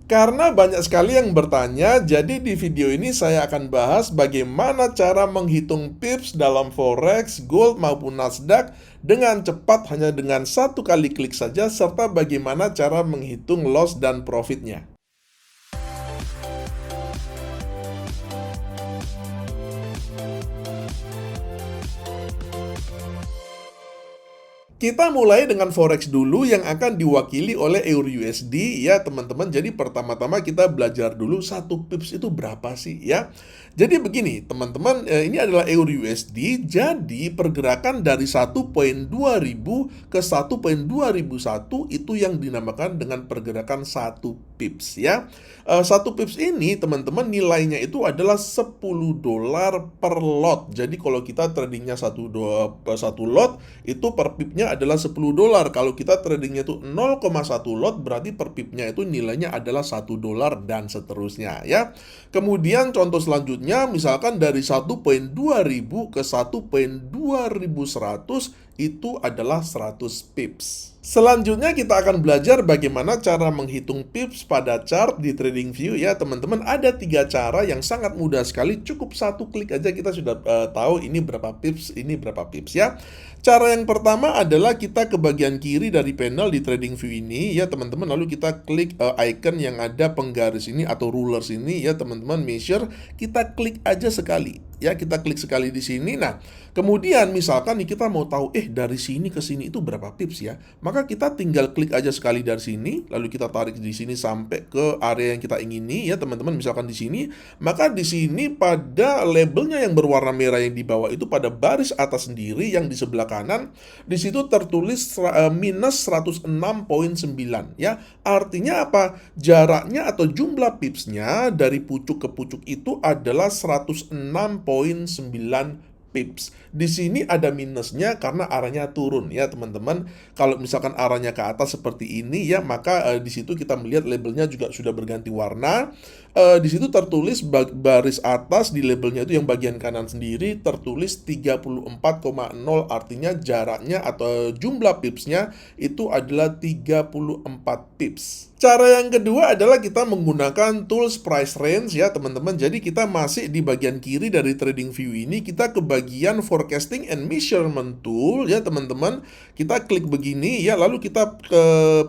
Karena banyak sekali yang bertanya, jadi di video ini saya akan bahas bagaimana cara menghitung pips dalam forex, gold maupun Nasdaq dengan cepat hanya dengan satu kali klik saja, serta bagaimana cara menghitung loss dan profitnya. Kita mulai dengan forex dulu yang akan diwakili oleh Euro USD ya teman-teman. Jadi pertama-tama kita belajar dulu satu pips itu berapa sih ya. Jadi begini teman-teman, ini adalah Euro USD. Jadi pergerakan dari 1.2000 ke 1.2001 itu yang dinamakan dengan pergerakan satu pips ya. Satu pips ini teman-teman nilainya itu adalah $10 per lot. Jadi kalau kita tradingnya satu lot itu per pipnya adalah $10. Kalau kita tradingnya itu 0,1 lot berarti per pipnya itu nilainya adalah $1 dan seterusnya ya. Kemudian contoh selanjutnya misalkan dari 1.2000 ke 1.2100 itu adalah 100 pips. Selanjutnya kita akan belajar bagaimana cara menghitung pips pada chart di TradingView ya teman-teman. Ada 3 cara yang sangat mudah sekali, cukup satu klik aja kita sudah tahu ini berapa pips ya. Cara yang pertama adalah kita ke bagian kiri dari panel di TradingView ini ya teman-teman, lalu kita klik icon yang ada penggaris ini atau rulers ini ya teman-teman, measure, kita klik aja sekali. Ya, kita klik sekali di sini. Nah, kemudian misalkan nih kita mau tahu dari sini ke sini itu berapa pips ya. Maka kita tinggal klik aja sekali dari sini, lalu kita tarik di sini sampai ke area yang kita ingini ya teman-teman, misalkan di sini. Maka di sini pada labelnya yang berwarna merah yang di bawah itu pada baris atas sendiri yang di sebelah kanan, di situ tertulis minus 106.9 ya. Artinya apa? Jaraknya atau jumlah pipsnya dari pucuk ke pucuk itu adalah 106.9 pips. Di sini ada minusnya karena arahnya turun ya teman-teman. Kalau misalkan arahnya ke atas seperti ini ya, maka di situ kita melihat labelnya juga sudah berganti warna. Di situ tertulis baris atas di labelnya itu yang bagian kanan sendiri tertulis 34,0, artinya jaraknya atau jumlah pipsnya itu adalah 34 pips. Cara yang kedua adalah kita menggunakan tools price range ya teman-teman. Jadi kita masih di bagian kiri dari TradingView ini, kita ke bagian forecasting and measurement tool ya teman-teman. Kita klik begini ya, lalu kita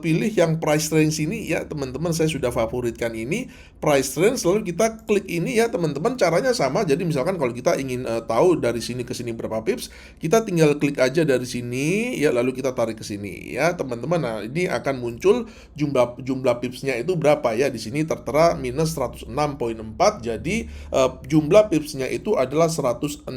pilih yang price range ini ya teman-teman. Saya sudah favoritkan ini price range, lalu kita klik ini ya teman-teman. Caranya sama. Jadi misalkan kalau kita ingin tahu dari sini ke sini berapa pips, kita tinggal klik aja dari sini ya, lalu kita tarik ke sini ya teman-teman. Nah, ini akan muncul jumlah pipsnya itu berapa ya. Di sini tertera minus 106.4. Jadi jumlah pipsnya itu adalah 106,4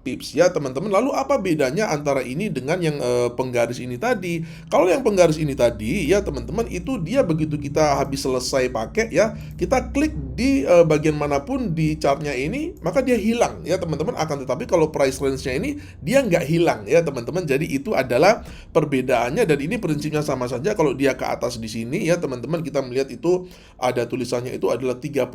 pips ya teman-teman. Lalu apa bedanya antara ini dengan yang penggaris ini tadi? Kalau yang penggaris ini tadi ya teman-teman, itu dia begitu kita habis selesai pakai ya, kita klik di bagian manapun di chartnya ini, maka dia hilang ya teman-teman. Akan tetapi kalau price range-nya ini dia nggak hilang ya teman-teman. Jadi itu adalah perbedaannya, dan ini prinsipnya sama saja. Kalau dia ke atas di sini ya teman-teman, kita melihat itu ada tulisannya itu adalah 31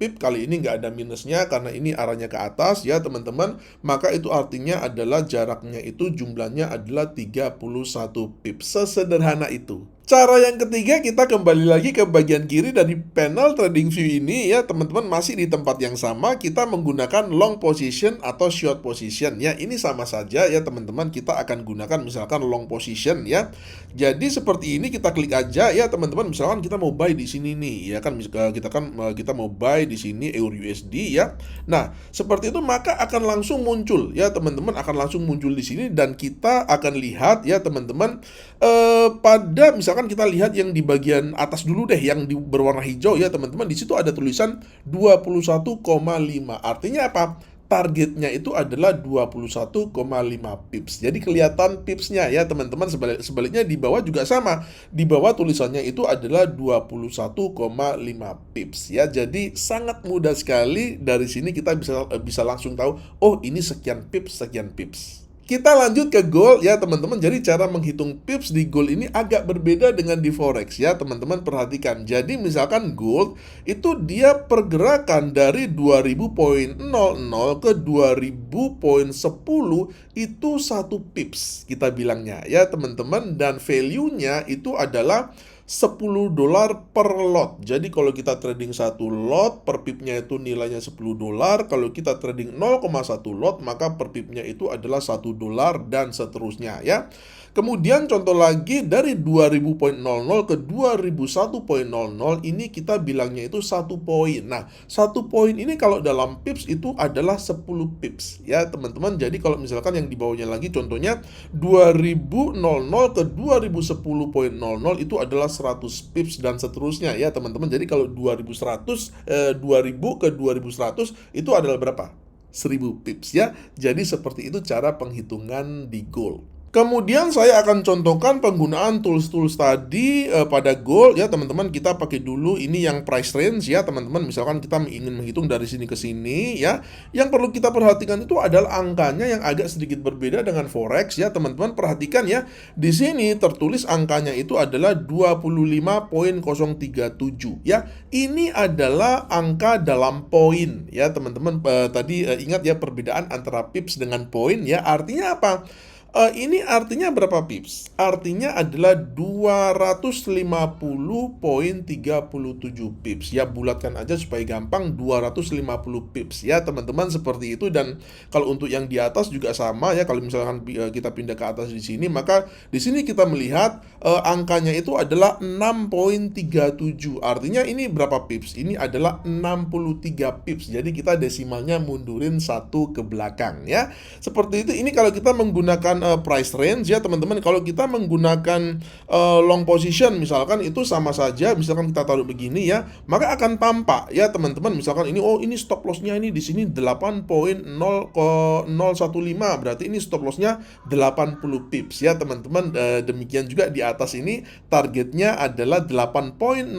pip. Kali ini nggak ada minusnya karena ini arahnya ke atas ya teman-teman. Maka itu artinya adalah jaraknya itu jumlahnya adalah 31 pip. Sesederhana itu. Cara yang ketiga, kita kembali lagi ke bagian kiri dari panel TradingView ini ya teman-teman, masih di tempat yang sama. Kita menggunakan long position atau short position ya. Ini sama saja ya teman-teman, kita akan gunakan misalkan long position ya. Jadi seperti ini, kita klik aja ya teman-teman. Misalkan kita mau buy di sini nih ya kan, kita mau buy di sini Euro USD ya. Nah, seperti itu maka akan langsung muncul ya teman-teman, akan langsung muncul di sini, dan kita akan lihat ya teman-teman, pada misalkan kita lihat yang di bagian atas dulu deh, yang berwarna hijau ya teman-teman. Di situ ada tulisan 21,5. Artinya apa? Targetnya itu adalah 21,5 pips. Jadi kelihatan pipsnya ya teman-teman. Sebaliknya di bawah juga sama. Di bawah tulisannya itu adalah 21,5 pips ya. Jadi sangat mudah sekali. Dari sini kita bisa langsung tahu, oh ini sekian pips, sekian pips. Kita lanjut ke gold ya teman-teman. Jadi cara menghitung pips di gold ini agak berbeda dengan di forex ya teman-teman, perhatikan. Jadi misalkan gold itu dia pergerakan dari 2000.00 ke 2000.10 itu 1 pips kita bilangnya ya teman-teman, dan value-nya itu adalah $10 per lot. Jadi kalau kita trading satu lot, per pipnya itu nilainya $10. Kalau kita trading 0,1 lot, maka per pipnya itu adalah $1 dan seterusnya ya. Kemudian contoh lagi dari 2000.00 ke 21.00 ini kita bilangnya itu 1 poin. Nah, 1 poin ini kalau dalam pips itu adalah 10 pips ya teman-teman. Jadi kalau misalkan yang di bawahnya lagi contohnya 2000.00 ke 2010.00 itu adalah 100 pips dan seterusnya ya teman-teman. Jadi kalau 2000 ke 2100 itu adalah berapa? 1000 pips ya. Jadi seperti itu cara penghitungan di gold. Kemudian saya akan contohkan penggunaan tools-tools tadi pada gold ya teman-teman. Kita pakai dulu ini yang price range ya teman-teman. Misalkan kita ingin menghitung dari sini ke sini ya. Yang perlu kita perhatikan itu adalah angkanya yang agak sedikit berbeda dengan forex ya teman-teman. Perhatikan ya. Di sini tertulis angkanya itu adalah 25.037 ya. Ini adalah angka dalam poin ya teman-teman. Tadi ingat ya perbedaan antara pips dengan poin ya. Artinya apa? Ini artinya berapa pips? Artinya adalah 250.37 pips. Ya, bulatkan aja supaya gampang, 250 pips. Ya, teman-teman seperti itu. Dan kalau untuk yang di atas juga sama ya. Kalau misalkan kita pindah ke atas di sini, maka di sini kita melihat angkanya itu adalah 6.37. Artinya ini berapa pips? Ini adalah 63 pips. Jadi kita desimalnya mundurin satu ke belakang ya. Seperti itu. Ini kalau kita menggunakan price range ya teman-teman. Kalau kita menggunakan long position misalkan itu sama saja. Misalkan kita taruh begini ya, maka akan tampak ya teman-teman. Misalkan ini ini stop lossnya ini di sini 8.015, berarti ini stop lossnya 80 pips ya teman-teman. Demikian juga di atas ini targetnya adalah 8.015,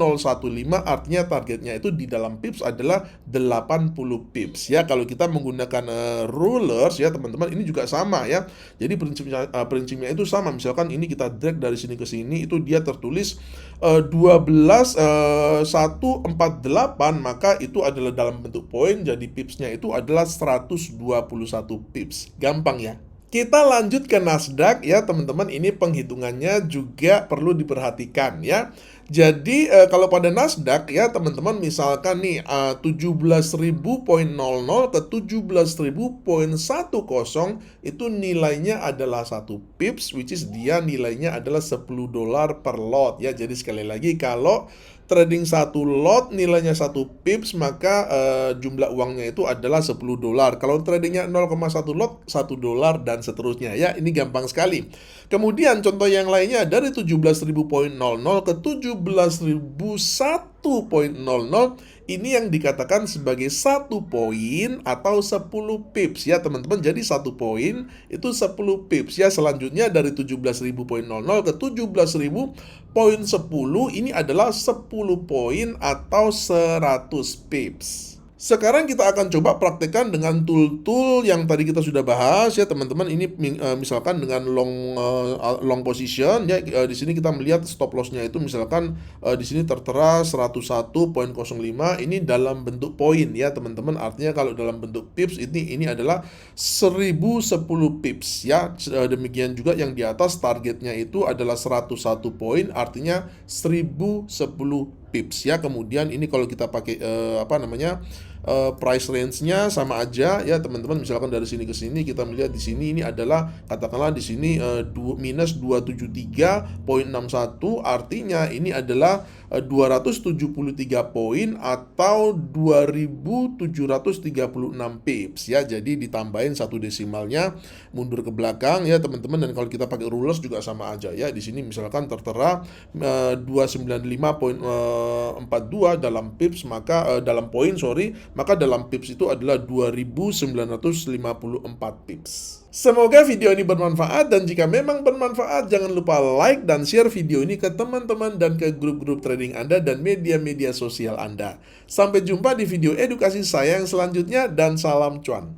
artinya targetnya itu di dalam pips adalah 80 pips ya. Kalau kita menggunakan rulers ya teman-teman, ini juga sama ya. Jadi prinsipnya itu sama. Misalkan ini kita drag dari sini ke sini, itu dia tertulis 12.148, maka itu adalah dalam bentuk poin. Jadi pipsnya itu adalah 121 pips. Gampang ya. Kita lanjut ke Nasdaq ya teman-teman. Ini penghitungannya juga perlu diperhatikan ya. Jadi kalau pada Nasdaq ya teman-teman, misalkan nih 17.000.00 ke 17.000.10 itu nilainya adalah 1 pips, which is dia nilainya adalah $10 per lot ya. Jadi sekali lagi, kalau trading satu lot nilainya 1 pips, maka jumlah uangnya itu adalah $10. Kalau tradingnya 0,1 lot, $1 dan seterusnya ya. Ini gampang sekali. Kemudian contoh yang lainnya dari 17.000.00 ke 17.001.00, ini yang dikatakan sebagai 1 poin atau 10 pips ya teman-teman. Jadi 1 poin itu 10 pips ya. Selanjutnya dari 17.000.00 ke 17.000.10, ini adalah 10 poin atau 100 pips. Sekarang kita akan coba praktekkan dengan tool-tool yang tadi kita sudah bahas ya teman-teman. Ini misalkan dengan long position ya. Di sini kita melihat stop loss-nya itu misalkan di sini tertera 101.05. Ini dalam bentuk poin ya teman-teman. Artinya kalau dalam bentuk pips ini adalah 1010 pips ya. Demikian juga yang di atas targetnya itu adalah 101 poin, artinya 1010 pips ya. Kemudian ini kalau kita pakai price range-nya sama aja ya teman-teman. Misalkan dari sini ke sini kita melihat di sini ini adalah katakanlah di sini minus 273.61, artinya ini adalah 273 poin atau 2736 pips ya. Jadi ditambahin satu desimalnya, mundur ke belakang ya teman-teman. Dan kalau kita pakai rulers juga sama aja ya. Di sini misalkan tertera 295.42 dalam pips, maka dalam poin maka dalam pips itu adalah 2954 pips. Semoga video ini bermanfaat, dan jika memang bermanfaat jangan lupa like dan share video ini ke teman-teman dan ke grup-grup trading Anda dan media-media sosial Anda. Sampai jumpa di video edukasi saya yang selanjutnya, dan salam cuan.